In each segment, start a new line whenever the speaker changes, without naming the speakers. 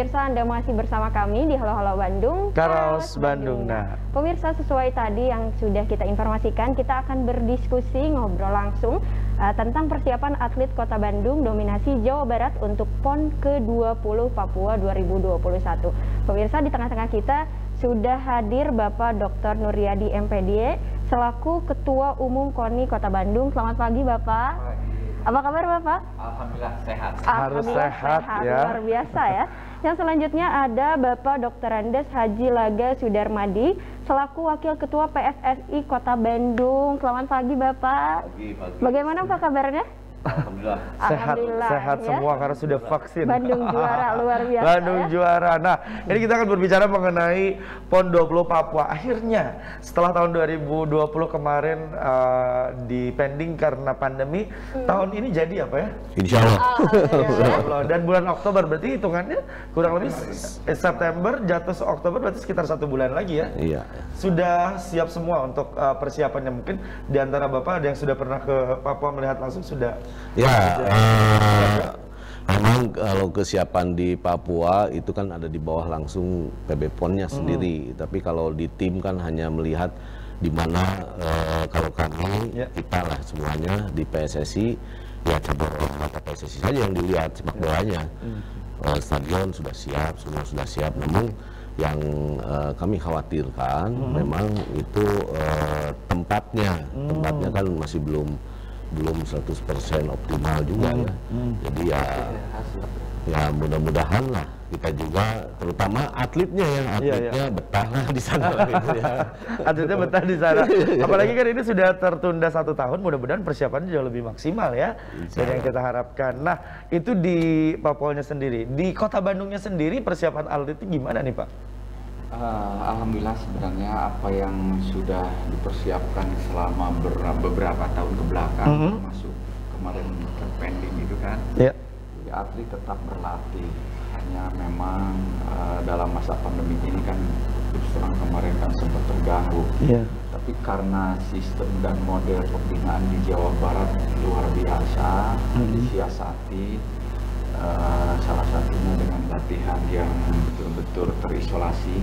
pemirsa, Anda masih bersama kami di Halo Halo Bandung,
Karaos Bandung. Nah,
pemirsa, sesuai tadi yang sudah kita informasikan, kita akan berdiskusi, ngobrol langsung tentang persiapan atlet Kota Bandung dominasi Jawa Barat untuk PON ke-20 Papua 2021. Pemirsa, di tengah-tengah kita sudah hadir Bapak Dr. Nuryadi MPD selaku Ketua Umum KONI Kota Bandung. Selamat pagi Bapak. Apa kabar Bapak?
Alhamdulillah sehat.
Harus sehat ya.
Luar biasa ya. Yang selanjutnya ada Bapak Dr. Andes Haji Laga Sudarmadi selaku Wakil Ketua PSSI Kota Bandung. Selamat pagi Bapak.
Pagi.
Bagaimana Pak kabarnya?
Alhamdulillah.
Sehat
ya.
semua karena sudah vaksin.
Bandung juara, luar biasa.
Bandung
ya.
juara. Nah, ini kita akan berbicara mengenai PON 20 Papua. Akhirnya setelah tahun 2020 kemarin dipending karena pandemi, tahun ini jadi apa ya?
Insya Allah.
Insya Allah. Dan bulan Oktober berarti hitungannya kurang lebih September jatuh Oktober berarti sekitar 1 bulan lagi ya.
Iya.
Sudah siap semua untuk persiapannya. Mungkin di antara Bapak ada yang sudah pernah ke Papua melihat langsung sudah.
Ya, memang kalau kesiapan di Papua itu kan ada di bawah langsung PB PON-nya sendiri. Tapi kalau di tim kan hanya melihat di mana kalau kami kita lah semuanya di PSSI ya cabang olahraga PSSI saja yang dilihat sepak bolanya. Stadion sudah siap, semua sudah siap. Namun yang kami khawatirkan memang itu tempatnya kan masih belum 100% optimal juga ya. Jadi ya mudah-mudahan lah kita juga terutama atletnya betah lah di sana gitu ya.
Atletnya betah di sana. Apalagi kan ini sudah tertunda 1 tahun, mudah-mudahan persiapannya jauh lebih maksimal ya. Dan yang kita harapkan. Nah, itu di Papuanya sendiri. Di Kota Bandungnya sendiri persiapan atletnya gimana nih Pak?
Alhamdulillah sebenarnya apa yang sudah dipersiapkan selama beberapa tahun ke belakang, termasuk kemarin terpending itu kan, jadi atlet tetap berlatih. Hanya memang dalam masa pandemi ini kan terus terang kemarin kan sempat terganggu. Tapi karena sistem dan model pembinaan di Jawa Barat luar biasa, disiasati. Salah satunya dengan latihan yang betul-betul terisolasi,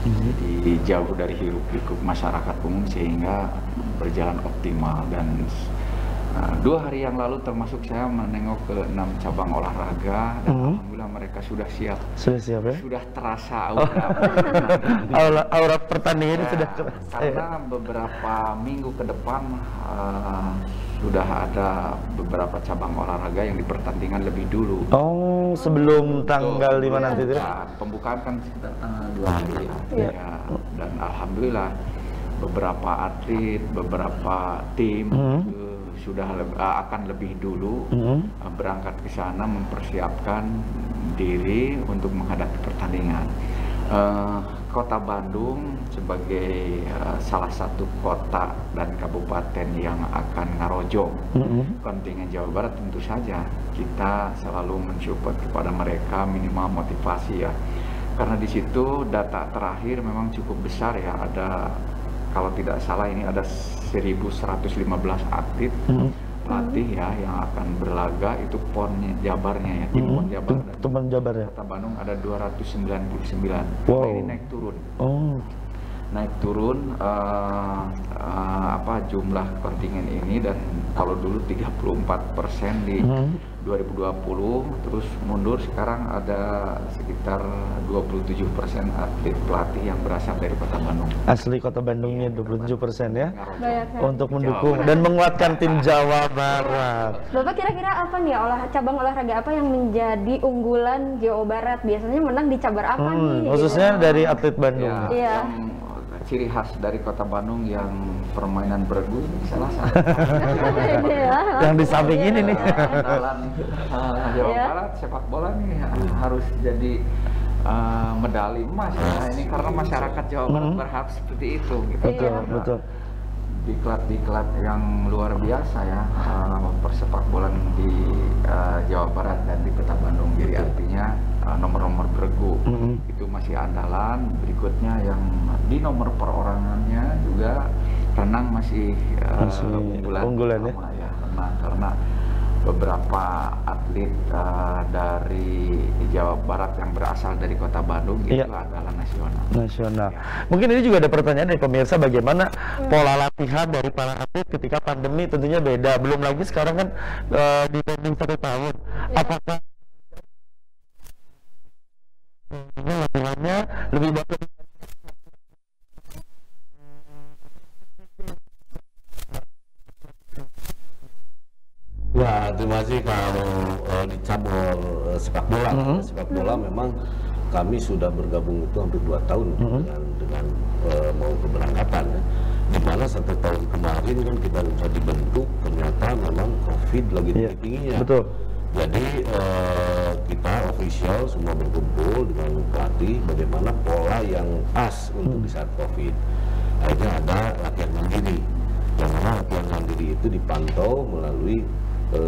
jadi jauh dari hiruk pikuk masyarakat umum sehingga berjalan optimal. Dan 2 hari yang lalu termasuk saya menengok ke 6 cabang olahraga dan alhamdulillah mereka sudah siap.
Sudah siap ya?
Sudah terasa
aura pertandingan sudah terasa.
Karena beberapa minggu ke depan sudah ada beberapa cabang olahraga yang dipertandingan lebih dulu.
Oh, sebelum tanggal 5 nanti itu?
Pembukaan kan sekitar tanggal 2 hari ya. Dan alhamdulillah beberapa atlet, beberapa tim sudah akan lebih dulu berangkat ke sana mempersiapkan diri untuk menghadapi pertandingan. Kota Bandung sebagai salah satu kota dan kabupaten yang akan ngarojong kontingen Jawa Barat, tentu saja kita selalu mensupport kepada mereka minimal motivasi ya, karena di situ data terakhir memang cukup besar ya, ada kalau tidak salah ini ada 1.115 atlet pelatih ya yang akan berlaga, itu PON Jabarnya ya, tim PON Jabar.
Teman Jabar ya.
Kota Bandung ada 299.
Wow.
Ini naik turun. Naik turun jumlah kontingen ini, dan kalau dulu 34% di 2020, terus mundur sekarang ada sekitar 27% atlet pelatih yang berasal dari Kota Bandung.
Asli Kota Bandungnya 27% ya. Untuk mendukung
Jawa
dan menguatkan tim Jawa Barat.
Bapak kira-kira apa nih cabang olahraga apa yang menjadi unggulan Jawa Barat? Biasanya menang di cabang apa nih?
Khususnya dari atlet Bandung.
Ya, ciri khas dari Kota Bandung yang permainan bergu ini salah satu.
Yang di samping ini nih.
Andalan Jawa Barat sepak bola nih harus jadi medali emas ya. Ini karena masyarakat Jawa Barat berharap seperti itu. Gitu.
Betul.
Diklat-diklat yang luar biasa ya, persepak bola di Jawa Barat dan di Kota Bandung. Jadi artinya nomor-nomor bergu itu masih andalan. Berikutnya yang di nomor perorangannya juga renang masih unggulan
ya.
Ya, renang, karena beberapa atlet dari Jawa Barat yang berasal dari Kota Bandung itu adalah nasional.
Nasional. Mungkin ini juga ada pertanyaan dari pemirsa, bagaimana pola latihan dari para atlet ketika pandemi tentunya beda. Belum lagi sekarang kan dibanding 1 tahun. Apakah latihannya lebih bagus?
Ya, terima kasih. Kalau di cabur sepak bola, sepak bola memang kami sudah bergabung itu hampir 2 tahun dengan mau keberangkatan ya. Di mana 1 tahun kemarin kan kita bisa dibentuk, ternyata memang COVID lagi tingginya.
Betul.
Jadi kita official semua berkumpul dengan pelatih bagaimana pola yang pas untuk di saat COVID. Akhirnya ada latihan mandiri. Yang mana latihan mandiri itu dipantau melalui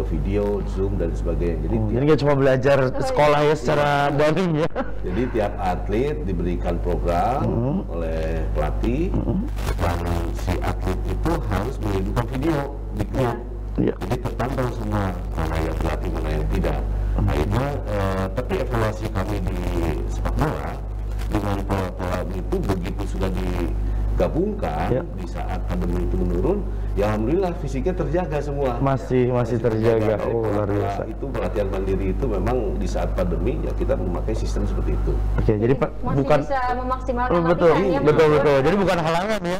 video, Zoom dan sebagainya. Jadi
nggak cuma belajar sekolah ya secara daring ya.
Jadi tiap atlet diberikan program oleh pelatih dan si atlet itu harus menunjukkan video di klub. Jadi terpantau semua mana yang pelatih mana yang tidak. Akhirnya tapi evaluasi kami di sepak bola dengan pola-pola itu begitu sudah digabungkan di saat pandemi itu menurun, ya alhamdulillah fisiknya terjaga semua.
Masih terjaga. Oh, luar biasa.
Itu pelatihan mandiri itu memang di saat pandemi ya kita memakai sistem seperti itu.
Oke, jadi
masih
bukan
bisa memaksimalkan
betul.
latihannya.
Jadi bukan halangan ya.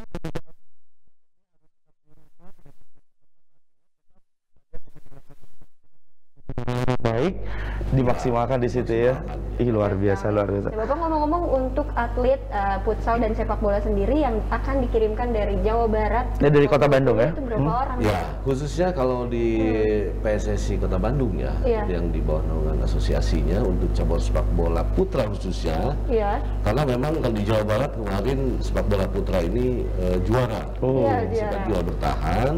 Baik, dimaksimalkan di situ ya. Ih, luar biasa.
Bapak ngomong-ngomong, untuk atlet futsal dan sepak bola sendiri yang akan dikirimkan dari Jawa Barat,
dari Kota Bandung ya?
Itu berapa orang?
Ya, khususnya kalau di PSSI Kota Bandung ya, yang di bawah naungan asosiasinya untuk cabur sepak bola putra khususnya. Karena memang kalau di Jawa Barat kemarin sepak bola putra ini juara, sempat juara bertahan.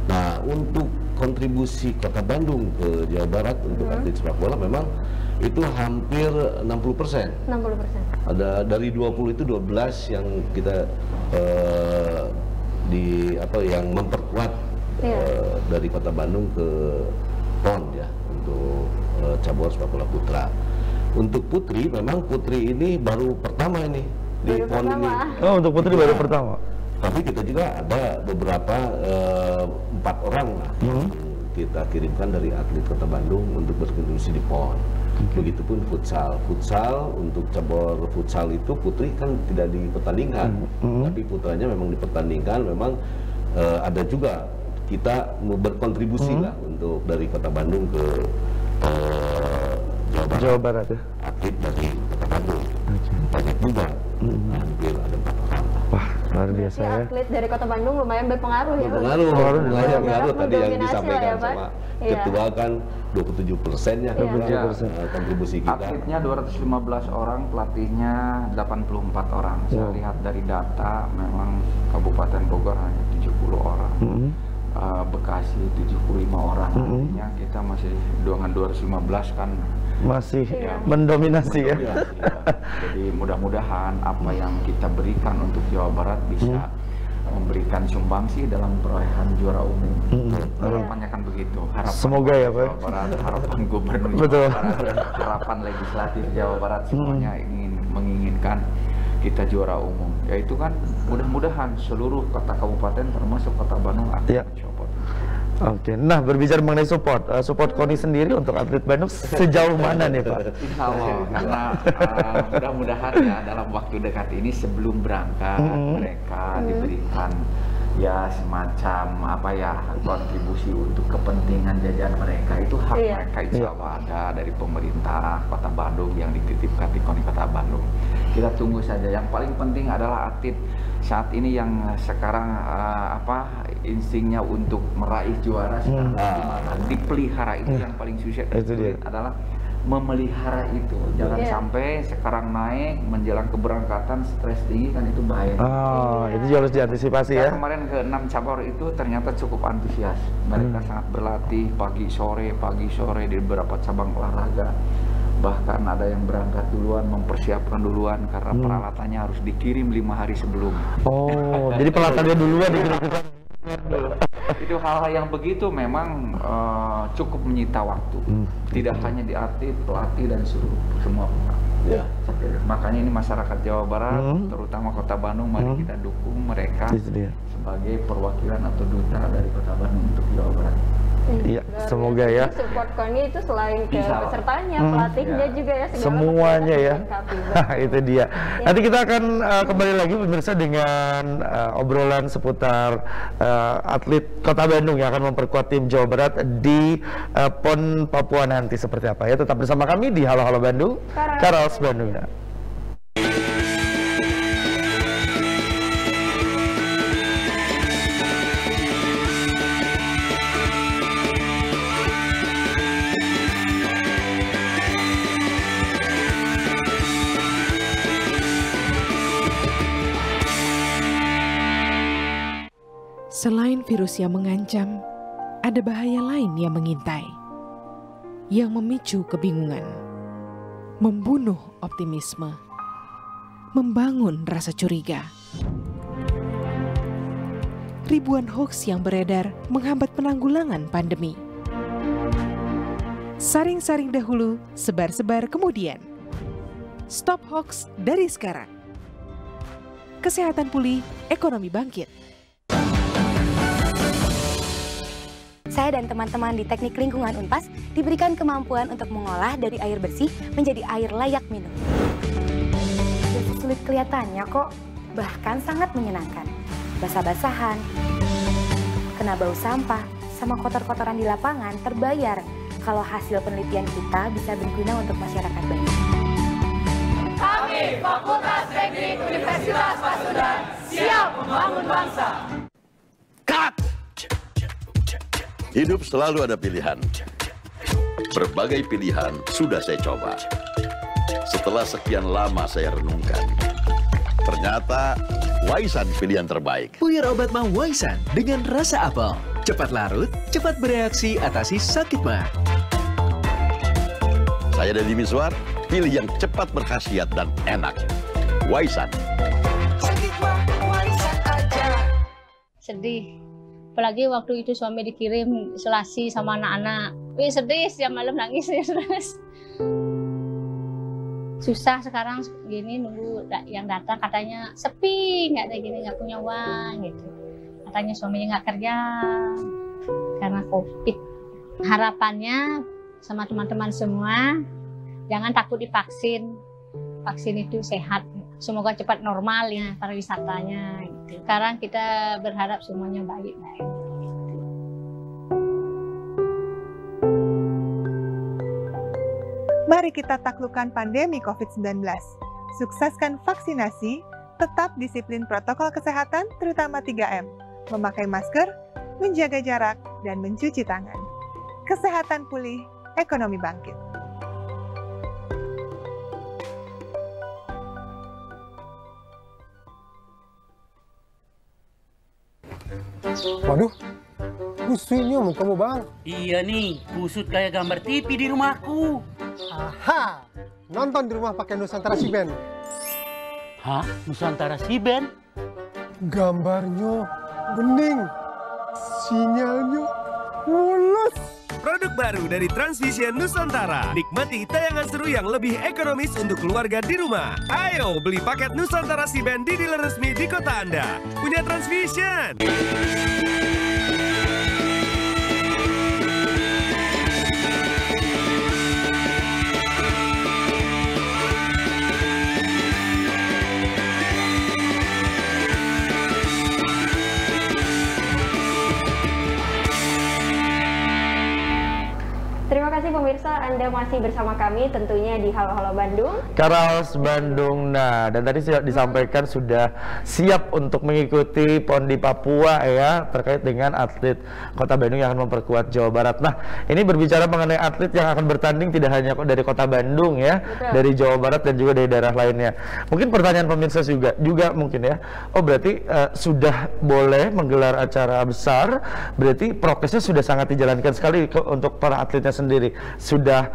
Nah, untuk kontribusi Kota Bandung ke Jawa Barat untuk atlet sepak bola memang itu hampir 60%.
60%.
Ada dari 20 itu 12 yang kita yang memperkuat dari Kota Bandung ke PON ya untuk cabur sepak bola putra. Untuk putri memang putri ini baru pertama ini di PON ini.
Oh, untuk putri baru pertama.
Tapi kita juga ada beberapa 4 orang lah yang kita kirimkan dari atlet Kota Bandung untuk berkontribusi di PON. Begitupun futsal. Futsal untuk cabur futsal itu putri kan tidak dipertandingkan, tapi putranya memang dipertandingkan. Memang ada juga kita mau berkontribusi lah untuk dari Kota Bandung ke
Jawa Barat ya.
Atlet dari Kota Bandung banyak juga, hampir ada 4 orang.
Wah, luar biasa ya.
Atlet dari Kota Bandung lumayan berpengaruh ya.
Berpengaruh tadi yang disampaikan sama ketua kan 27%-nya kontribusi kita.
Atletnya 215 orang, pelatihnya 84 orang. Saya lihat dari data memang Kabupaten Bogor hanya 70 orang. Bekasi 75 orang. Artinya kita masih dengan 215 kan
masih mendominasi ya.
Jadi mudah-mudahan apa yang kita berikan untuk Jawa Barat bisa memberikan sumbangsi dalam perolehan juara umum. Harapannya kan begitu. Harapan
semoga ya Pak.
Jawa Barat, harapan Gubernur Jawa Barat, harapan legislatif Jawa Barat semuanya menginginkan kita juara umum. Yaitu kan mudah-mudahan seluruh kota kabupaten termasuk Kota Bandung akan mencoba.
Oke, nah berbicara mengenai support KONI sendiri untuk atlet Bandung sejauh mana nih Pak?
Insya Allah, karena mudah-mudahan ya dalam waktu dekat ini sebelum berangkat mereka diberikan ya semacam kontribusi untuk kepentingan jajan mereka, itu hak mereka insya Allah ada dari pemerintah Kota Bandung yang dititipkan di KONI Kota Bandung. Kita tunggu saja. Yang paling penting adalah atlet saat ini yang sekarang instingnya untuk meraih juara sekarang dipelihara, itu yang paling susah adalah memelihara itu. Jangan sampai sekarang naik menjelang keberangkatan stres tinggi, kan itu bahaya.
Itu juga harus diantisipasi ya.
Kemarin ke 6 cabur itu ternyata cukup antusias. Mereka sangat berlatih pagi sore di beberapa cabang olahraga. Bahkan ada yang berangkat duluan, mempersiapkan duluan karena peralatannya harus dikirim 5 hari sebelum.
Jadi peralatannya duluan dikirim.
Itu hal-hal yang begitu memang cukup menyita waktu. Tidak hanya di atlet, pelatih dan seluruh semua pihak.
Ya.
Makanya ini masyarakat Jawa Barat, terutama Kota Bandung, mari kita dukung mereka sebagai perwakilan atau duta dari Kota Bandung untuk Jawa Barat.
Iya, semoga ya.
Support kami itu selain ke pesertanya, pelatihnya juga ya.
Semuanya ya. Itu dia. Nanti kita akan kembali lagi pemirsa dengan obrolan seputar atlet Kota Bandung yang akan memperkuat tim Jawa Barat di PON Papua nanti seperti apa ya. Tetap bersama kami di Halo Halo Bandung, Karaos Bandung.
Selain virus yang mengancam, ada bahaya lain yang mengintai, yang memicu kebingungan, membunuh optimisme, membangun rasa curiga. Ribuan hoaks yang beredar menghambat penanggulangan pandemi. Saring-saring dahulu, sebar-sebar kemudian. Stop hoaks dari sekarang. Kesehatan pulih, ekonomi bangkit.
Saya dan teman-teman di Teknik Lingkungan Unpas diberikan kemampuan untuk mengolah dari air bersih menjadi air layak minum. Gak sulit kelihatannya kok, bahkan sangat menyenangkan. Basah-basahan, kena bau sampah, sama kotor-kotoran di lapangan terbayar kalau hasil penelitian kita bisa berguna untuk masyarakat banyak.
Kami, Fakultas Teknik Universitas Pasundan, siap membangun bangsa.
Cut! Hidup selalu ada pilihan. Berbagai pilihan sudah saya coba. Setelah sekian lama saya renungkan, ternyata Waisan pilihan terbaik.
Puyar obat mah Waisan dengan rasa apel. Cepat larut, cepat bereaksi atasi sakit mah.
Saya Deddy Miswar, pilih yang cepat berkhasiat dan enak. Waisan.
Sakit mah Waisan aja.
Sedih. Apalagi waktu itu suami dikirim isolasi sama anak-anak. Wih sedih, setiap malam nangis ya terus. Susah sekarang gini nunggu yang datang katanya sepi, nggak ada gini, nggak punya uang gitu. Katanya suaminya nggak kerja karena COVID. Harapannya sama teman-teman semua, jangan takut divaksin. Vaksin itu sehat. Semoga cepat normal ya pariwisatanya. Gitu. Sekarang kita berharap semuanya baik-baik.
Mari kita taklukkan pandemi COVID-19. Sukseskan vaksinasi, tetap disiplin protokol kesehatan terutama 3M. Memakai masker, menjaga jarak, dan mencuci tangan. Kesehatan pulih, ekonomi bangkit.
Waduh, kusutnya mau kamu bang?
Iya nih, kusut kayak gambar TV di rumahku.
Aha, nonton di rumah pakai Nusantara Siben.
Hah? Nusantara Siben?
Gambarnya bening, sinyalnya mulus.
Produk baru dari Transvision Nusantara. Nikmati tayangan seru yang lebih ekonomis untuk keluarga di rumah. Ayo beli paket Nusantara Siben di dealer resmi di kota Anda. Punya Transvision.
Terima kasih pemirsa, Anda masih bersama kami tentunya di Halo Halo Bandung,
Karaos Bandung. Nah, dan tadi sudah disampaikan sudah siap untuk mengikuti PON di Papua ya, terkait dengan atlet Kota Bandung yang akan memperkuat Jawa Barat. Nah, ini berbicara mengenai atlet yang akan bertanding tidak hanya dari Kota Bandung ya, dari Jawa Barat dan juga dari daerah lainnya. Mungkin pertanyaan pemirsa juga mungkin ya. Oh, berarti sudah boleh menggelar acara besar, berarti prokesnya sudah sangat dijalankan sekali untuk para atletnya sendiri. Sudah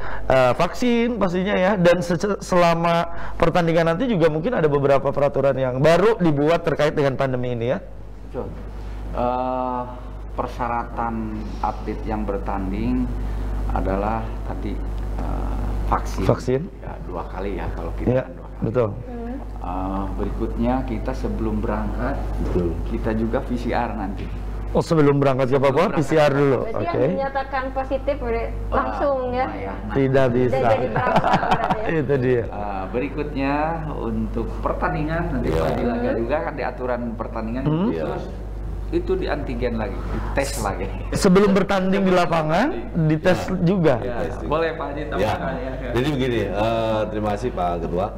vaksin pastinya ya, dan selama pertandingan nanti juga mungkin ada beberapa peraturan yang baru dibuat terkait dengan pandemi ini ya.
persyaratan atlet yang bertanding adalah tadi vaksin. Ya, 2 kali ya kalau kita.
Ya,
2 kali.
betul.
Berikutnya kita sebelum berangkat, kita juga PCR nanti.
Oh, sebelum berangkat ke Papua PCR dulu.
Berarti
Oke.
yang dinyatakan positif langsung ya?
Tidak bisa.
Tidak jadi berangkat berarti ya?
Itu dia.
Berikutnya untuk pertandingan nanti di laga juga kan di aturan pertandingan itu di antigen lagi, dites lagi.
Sebelum bertanding di lapangan, dites juga.
Ya, boleh Pak Haji tambahkan ya.
Jadi begini, terima kasih Pak Ketua.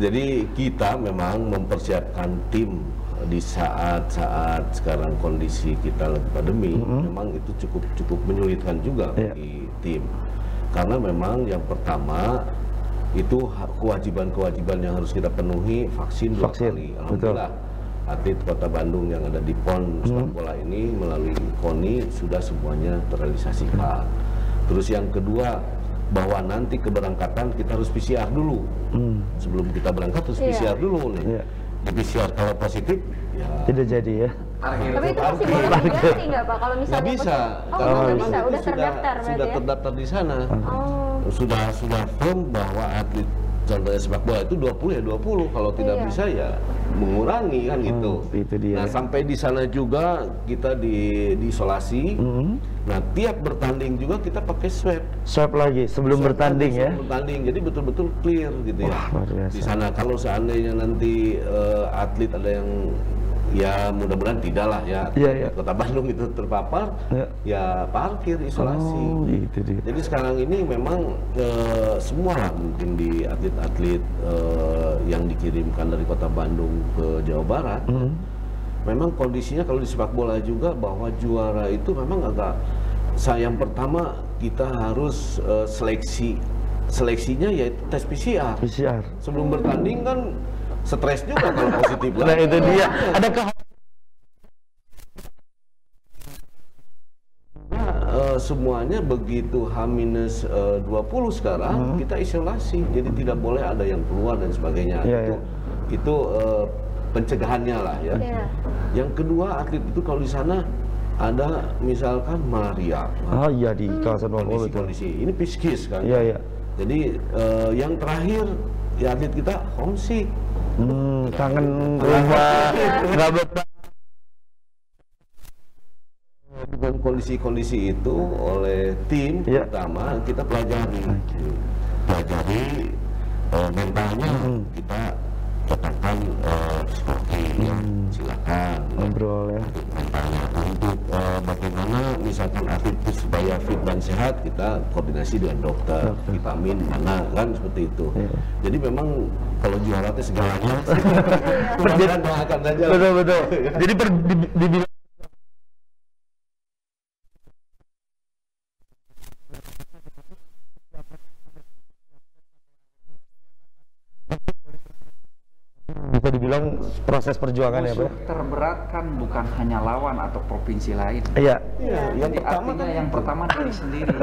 Jadi kita memang mempersiapkan tim di saat-saat sekarang kondisi kita lagi pandemi, memang itu cukup menyulitkan juga bagi tim. Karena memang yang pertama itu kewajiban-kewajiban yang harus kita penuhi, vaksin 2 kali. Alhamdulillah. Atlet Kota Bandung yang ada di PON sepak bola ini melalui KONI sudah semuanya terrealisasikan. Terus yang kedua, bahwa nanti keberangkatan kita harus PCR dulu. Sebelum kita berangkat harus PCR dulu nih. Di PCR kalau positif, ya
tidak jadi ya.
Tapi itu masih boleh diganti nggak Pak kalau misalnya?
Nggak bisa.
Kalau nggak bisa, udah terdaftar berarti
sudah
ya?
terdaftar di sana. Sudah firm bahwa atlet contohnya sepak bola itu 20 ya 20, kalau tidak bisa ya mengurangi kan gitu.
Itu dia.
Nah sampai di sana juga kita diisolasi. Nah tiap bertanding juga kita pakai swab
lagi sebelum bertanding ya.
Sebelum bertanding, jadi betul-betul clear gitu ya. Di sana kalau seandainya nanti atlet ada yang ya mudah-mudahan tidak lah ya, Kota Bandung itu terpapar, ya parkir isolasi.
Itu dia.
Jadi sekarang ini memang semua lah mungkin di atlet-atlet yang dikirimkan dari Kota Bandung ke Jawa Barat, memang kondisinya kalau di sepak bola juga bahwa juara itu memang agak, yang pertama kita harus seleksinya yaitu tes PCR. Sebelum bertanding kan stres juga kalau positif.
Nah itu dia. Adakah
semuanya begitu H-20 sekarang kita isolasi, jadi tidak boleh ada yang keluar dan sebagainya. Itu pencegahannya lah ya. Yang kedua, atlet itu kalau di sana ada misalkan malaria.
Iya di kawasan Papua
kondisi ini psikis kan. Jadi yang terakhir ya atlet kita homesick.
Kangen rumah, nggak betah.
Dengan kondisi-kondisi itu oleh tim pertama kita pelajari mentalnya, kita katakan silakan
ngobrol ya
mentalnya untuk bagaimana misalkan atlet itu supaya fit dan sehat, kita koordinasi dengan dokter, vitamin mana kan seperti itu. Jadi memang kalau juara itu segalanya. Doakan saja.
Betul. Jadi dibilang bisa dibilang proses perjuangan ya Pak.
Terberat kan bukan hanya lawan atau provinsi lain.
Yang pertama
artinya yang pertama diri sendiri.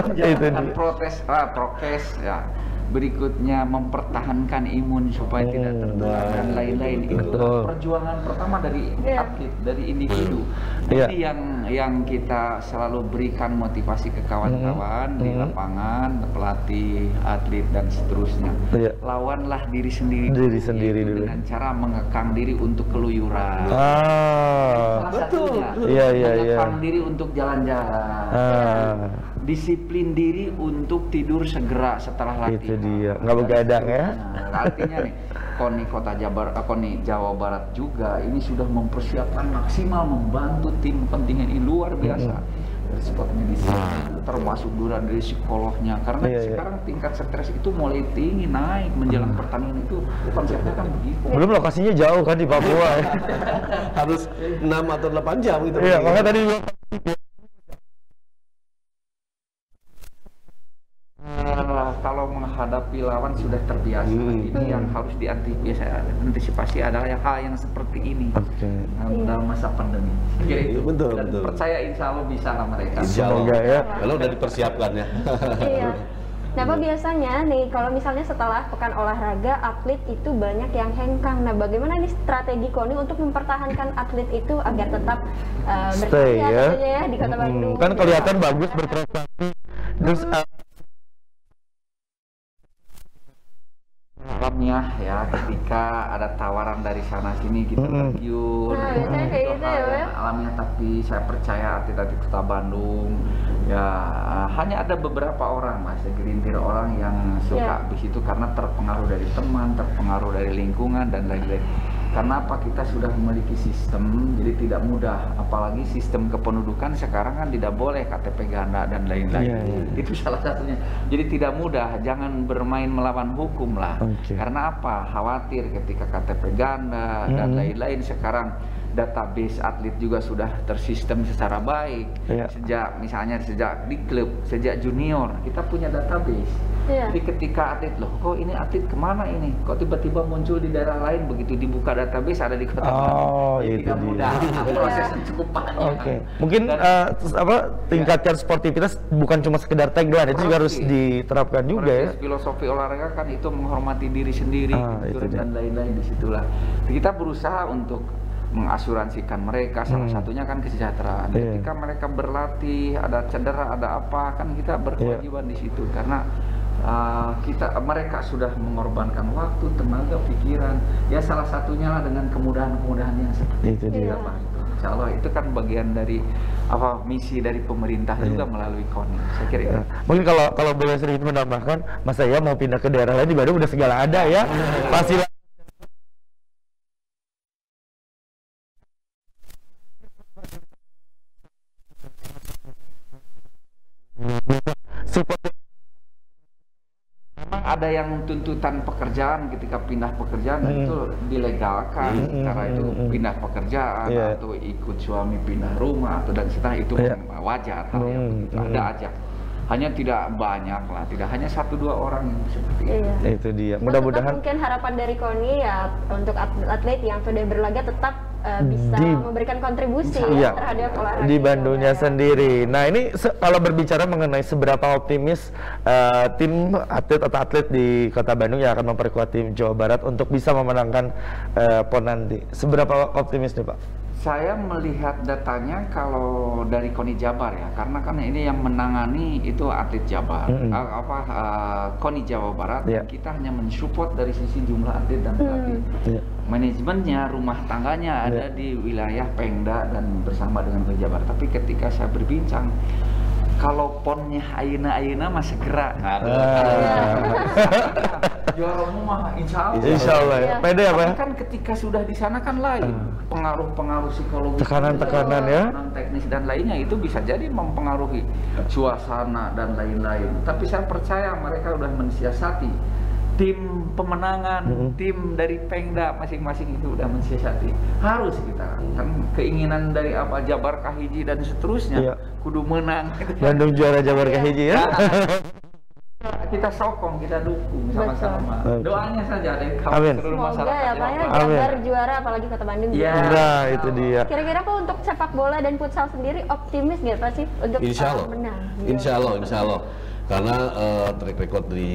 Menjalankan prokes ya. Berikutnya mempertahankan imun supaya tidak tertular dan lain-lain. Itu perjuangan pertama dari atlet, dari individu. Jadi yang kita selalu berikan motivasi ke kawan-kawan di lapangan, pelatih, atlet dan seterusnya. Lawanlah diri sendiri dulu dengan cara mengekang diri untuk keluyuran.
Betul.
Mengekang diri untuk jalan-jalan. Disiplin diri untuk tidur segera setelah latihan.
Itu dia, nggak begadang ya.
Artinya nih, KONI Jawa Barat juga ini sudah mempersiapkan maksimal membantu tim kontingen ini luar biasa. Dari sport medis, termasuk dari psikolognya. Karena sekarang tingkat stres itu mulai tinggi, naik menjelang pertandingan itu konsepnya kan begitu.
Belum lokasinya jauh kan di Papua.
Harus 6 atau 8 jam gitu.
Iya, makanya tadi
kalau menghadapi lawan sudah terbiasa. Ini yang harus diantisipasi adalah hal yang seperti ini dalam masa pandemi.
Betul.
Percaya insya Allah bisa lah mereka.
Insya Allah ya. Kalau udah dipersiapkan ya.
Nah, Pak, biasanya nih kalau misalnya setelah pekan olahraga atlet itu banyak yang hengkang. Nah, bagaimana nih strategi KONI untuk mempertahankan atlet itu agar tetap berkarya ya di Kota Bandung?
Kan kelihatan bagus berprestasi. Terus
alamnya ya, ketika ada tawaran dari sana sini kita tergiur. Alamnya, tapi saya percaya atlet-atlet Kota Bandung ya hanya ada beberapa orang, Mas, segelintir orang yang suka di situ karena terpengaruh dari teman, terpengaruh dari lingkungan dan lain-lain. Karena apa? Kita sudah memiliki sistem, jadi tidak mudah. Apalagi sistem kependudukan sekarang kan tidak boleh KTP ganda dan lain-lain. Itu salah satunya. Jadi tidak mudah. Jangan bermain melawan hukum lah. Karena apa? Khawatir ketika KTP ganda dan lain-lain. Sekarang database atlet juga sudah tersistem secara baik. Sejak di klub, sejak junior kita punya database. Jadi ketika atlet, loh kok ini atlet kemana ini? Kok tiba-tiba muncul di daerah lain, begitu dibuka database ada di Kota Bandung.
Itu
tidak mudah. Prosesnya cukup panjang.
Mungkin tingkatkan sportivitas bukan cuma sekedar tagline, itu juga harus diterapkan juga ya.
Filosofi olahraga kan itu menghormati diri sendiri dan lain-lain, disitulah kita berusaha untuk mengasuransikan mereka, salah satunya kan kesejahteraan. Ketika mereka berlatih, ada cedera, ada apa, kan kita berkewajiban di situ karena mereka sudah mengorbankan waktu, tenaga, pikiran. Ya salah satunya lah dengan kemudahan-kemudahan yang seperti itu. Insya Allah itu kan bagian dari misi dari pemerintah juga melalui KONI. Saya kira itu.
Mungkin kalau boleh sedikit menambahkan, Mas saya mau pindah ke daerah lain di Bandung udah segala ada ya. Pasti
memang ada yang tuntutan pekerjaan ketika pindah pekerjaan itu dilegalkan, cara itu pindah pekerjaan atau ikut suami pindah rumah atau dan setelah itu wajar hal yang begitu ada aja. Hanya tidak banyak lah, tidak hanya 1-2 orang yang seperti itu.
Itu dia. Mudah-mudahan
mungkin harapan dari KONI ya untuk atlet yang sudah berlaga tetap bisa memberikan kontribusi terhadap olahraga
di Bandungnya sendiri. Nah ini kalau berbicara mengenai seberapa optimis tim atlet atau atlet di Kota Bandung yang akan memperkuat tim Jawa Barat untuk bisa memenangkan PON nanti, seberapa optimis nih Pak?
Saya melihat datanya kalau dari KONI Jabar ya, karena kan ini yang menangani itu atlet Jabar, KONI Jawa Barat, kita hanya mensupport dari sisi jumlah atlet dan pelatih. Manajemennya, rumah tangganya ada di wilayah Pengda dan bersama dengan KONI Jabar. Tapi ketika saya berbincang, kalau ponnya ayeuna masih gerak. Juara umum mah insya
Allah ya. Pede ya Pak?
Kan ketika sudah di sana kan lain. Pengaruh-pengaruh psikologis,
tekanan-tekanan ya,
teknis dan lainnya itu bisa jadi mempengaruhi suasana dan lain-lain. Tapi saya percaya mereka sudah mensiasati. Tim pemenangan, tim dari Pengda masing-masing itu udah mensiasati. Harus kita kan keinginan dari Jabar Kahiji dan seterusnya kudu menang.
Bandung juara Jabar Kahiji ya.
Kita sokong, kita dukung sama-sama. Doanya saja dari seluruh masyarakat.
Semoga ya Pak ya, Jabar juara apalagi Kota Bandung.
Nah itu dia.
Kira-kira Pak untuk sepak bola dan futsal sendiri optimis nggak Pak sih untuk menang?
Insya Allah. Karena track record di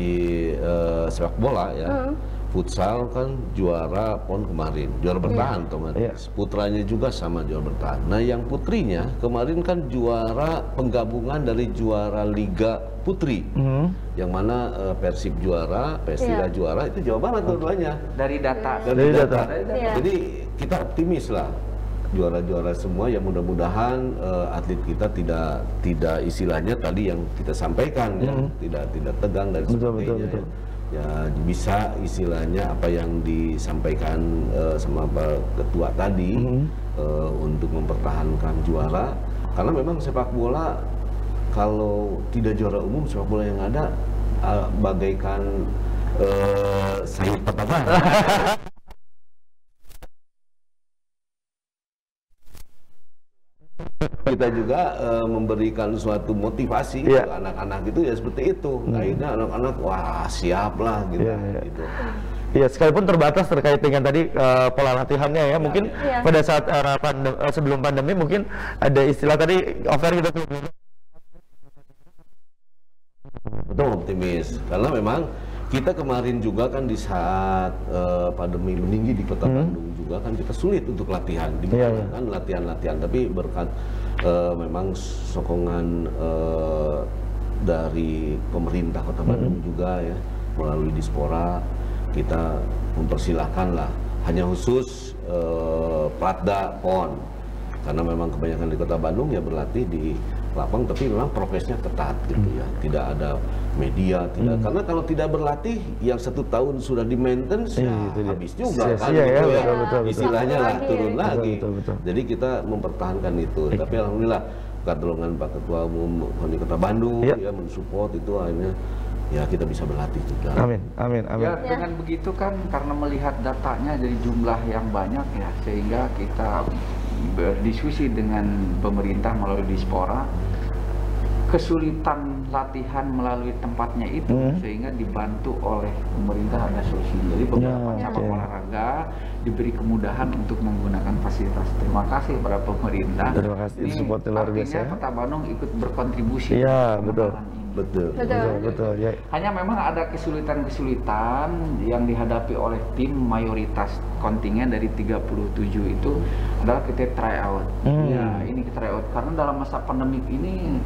sepak bola ya, futsal kan juara PON kemarin, juara bertahan otomatis. Putranya juga sama juara bertahan. Nah yang putrinya kemarin kan juara penggabungan dari juara Liga Putri, yang mana Persib juara, Persira juara, itu Jawa Barat dua-duanya.
Dari data.
Jadi kita optimis lah. Juara-juara semua, ya mudah-mudahan atlet kita tidak istilahnya tadi yang kita sampaikan ya, tidak tegang dan sebagainya. Betul. Ya bisa istilahnya apa yang disampaikan sama Pak Ketua tadi untuk mempertahankan juara, karena memang sepak bola kalau tidak juara umum, sepak bola yang ada bagaikan sayur petaka. Kita juga memberikan suatu motivasi ke anak-anak itu ya seperti itu. Akhirnya anak-anak wah siap lah gitu. Gitu.
Iya, sekalipun terbatas terkait dengan tadi pola latihannya ya. Mungkin pada saat sebelum pandemi mungkin ada istilah tadi Ofer kita
Betul, optimis. Karena memang kita kemarin juga kan di saat pandemi meninggi di Kota Bandung juga kan kita sulit untuk latihan, kan latihan-latihan. Tapi berkat memang sokongan dari pemerintah Kota Bandung juga ya, melalui Dispora, kita mempersilahkan lah, hanya khusus Platda, PON. Karena memang kebanyakan di Kota Bandung ya berlatih di lapang, tapi memang prokesnya ketat gitu ya, tidak ada media, tidak, karena kalau tidak berlatih yang 1 tahun sudah di maintenance ya habis juga kan gitu ya, istilahnya lah turun lagi. Jadi kita mempertahankan itu, tapi alhamdulillah pertolongan Pak Ketua Umum KONI Kota Bandung ya mensupport itu, akhirnya ya kita bisa berlatih juga.
Amin, amin, amin.
Ya dengan begitu kan, karena melihat datanya dari jumlah yang banyak ya, sehingga kita berdiskusi dengan pemerintah melalui Dispora, kesulitan latihan melalui tempatnya itu sehingga dibantu oleh pemerintah ada solusi. Jadi beberapa cabang olahraga diberi kemudahan untuk menggunakan fasilitas. Terima kasih kepada pemerintah.
Terima kasih, support luar biasa.
Kota Bandung ikut berkontribusi.
Iya, betul.
Betul.
Ya.
Hanya memang ada kesulitan-kesulitan yang dihadapi oleh tim mayoritas kontingen dari 37 itu adalah kita tryout. Ya, ini kita tryout karena dalam masa pandemik ini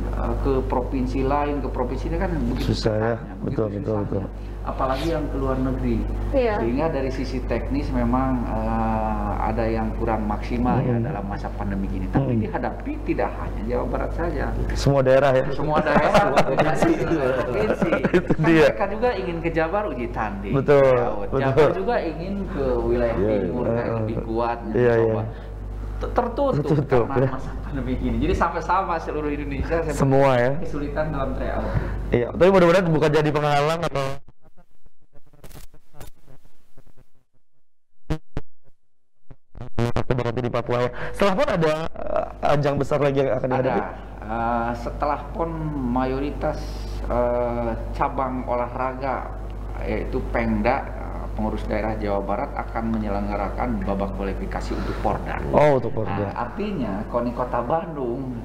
ke provinsi lain, ke provinsi ini kan begitu
susah ya. Betul.
Apalagi yang ke luar negeri. Sehingga dari sisi teknis memang ada yang kurang maksimal ya dalam masa pandemi ini. Tapi dihadapi tidak hanya Jawa Barat saja.
Semua daerah ya.
Semua daerah. Provinsi. Mereka juga ingin ke Jabar uji tanding.
Betul.
Jabar juga ingin ke wilayah timur kayak lebih kuat. Coba. Tertutup karena masa pandemi ini. Jadi sampai sama seluruh Indonesia
semua ya
kesulitan dalam tryout.
Iya, tapi mudah-mudahan bukan jadi penghalang atau berarti di Papua ya. Setelah PON ada ajang besar lagi yang akan dihadapi?
Setelah PON mayoritas cabang olahraga yaitu Pengda, pengurus daerah Jawa Barat akan menyelenggarakan babak kualifikasi untuk Porda.
Oh, untuk Porda.
Artinya KONI Kota Bandung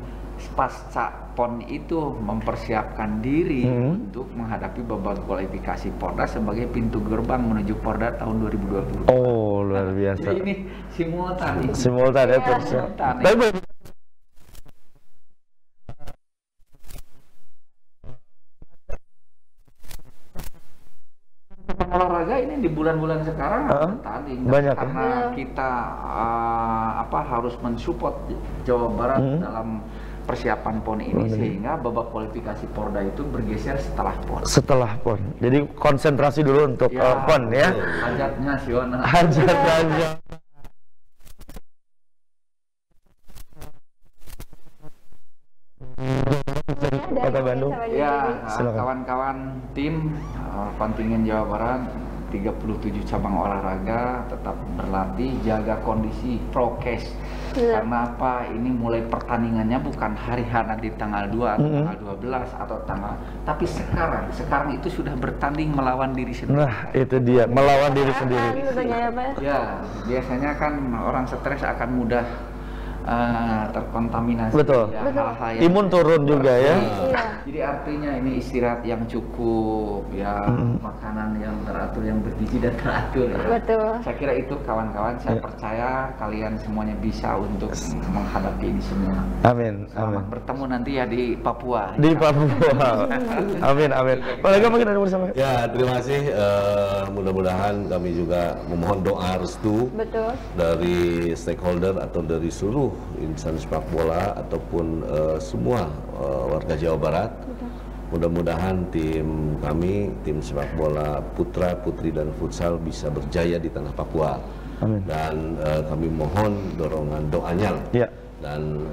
pasca PON itu mempersiapkan diri untuk menghadapi babak kualifikasi Porda sebagai pintu gerbang menuju Porda tahun 2020.
Oh, luar biasa.
Jadi ini simultan.
Simultan ya, tapi
olahraga ini di bulan-bulan sekarang tanding
banyak
karena kita harus mensupport Jawa Barat dalam persiapan PON ini sehingga babak kualifikasi Porda itu bergeser setelah PON.
Setelah PON. Jadi konsentrasi dulu untuk PON ya.
Hajat nasional.
Hajat nasional. Kota Bandung.
Ya, kawan-kawan tim kontingen Jawa Barat 37 cabang olahraga tetap berlatih, jaga kondisi, prokes. Karena apa? Ini mulai pertandingannya bukan hari nanti tanggal 2 atau tanggal 12 atau tanggal, tapi sekarang itu sudah bertanding melawan diri sendiri.
Nah, itu dia, melawan diri sendiri.
Ya, biasanya kan orang stres akan mudah terkontaminasi.
Betul.
Ya, hal-hal yang
imun turun juga ya.
Jadi artinya ini istirahat yang cukup, ya makanan yang teratur, yang bergizi dan teratur. Ya.
Betul.
Saya kira itu kawan-kawan, saya percaya kalian semuanya bisa untuk menghadapi ini semua.
Amin.
Selamat bertemu nanti ya di Papua.
Di Papua. Amin. Pak Lega mungkin ada bersama.
Ya, terima kasih. Mudah-mudahan kami juga memohon doa restu dari stakeholder atau dari seluruh insan sepak bola ataupun semua warga Jawa Barat. Mudah-mudahan tim kami, tim sepak bola putra, putri dan futsal bisa berjaya di tanah Papua.
Amin.
Dan kami mohon dorongan doanya. Dan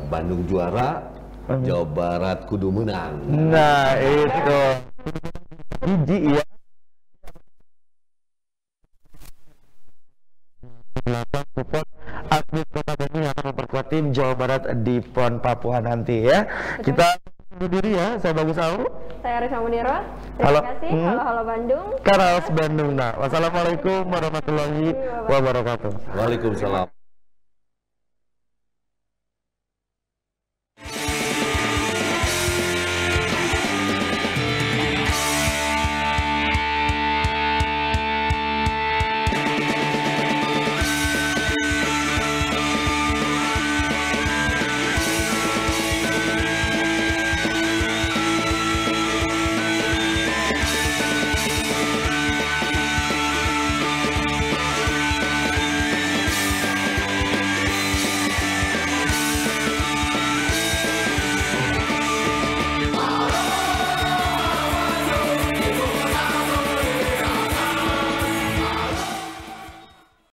Bandung juara, Jawa Barat kudu menang.
Nah, itu. Biji ya. Support atlet Kota Bandung yang akan memperkuat tim Jawa Barat di PON Papua nanti ya. Kita berdiri ya, saya Bagus Au.
Saya Arifah Muniro. Terima kasih. Halo Bandung.
Karas Bandung. Nah, wassalamualaikum warahmatullahi wabarakatuh.
Waalaikumsalam.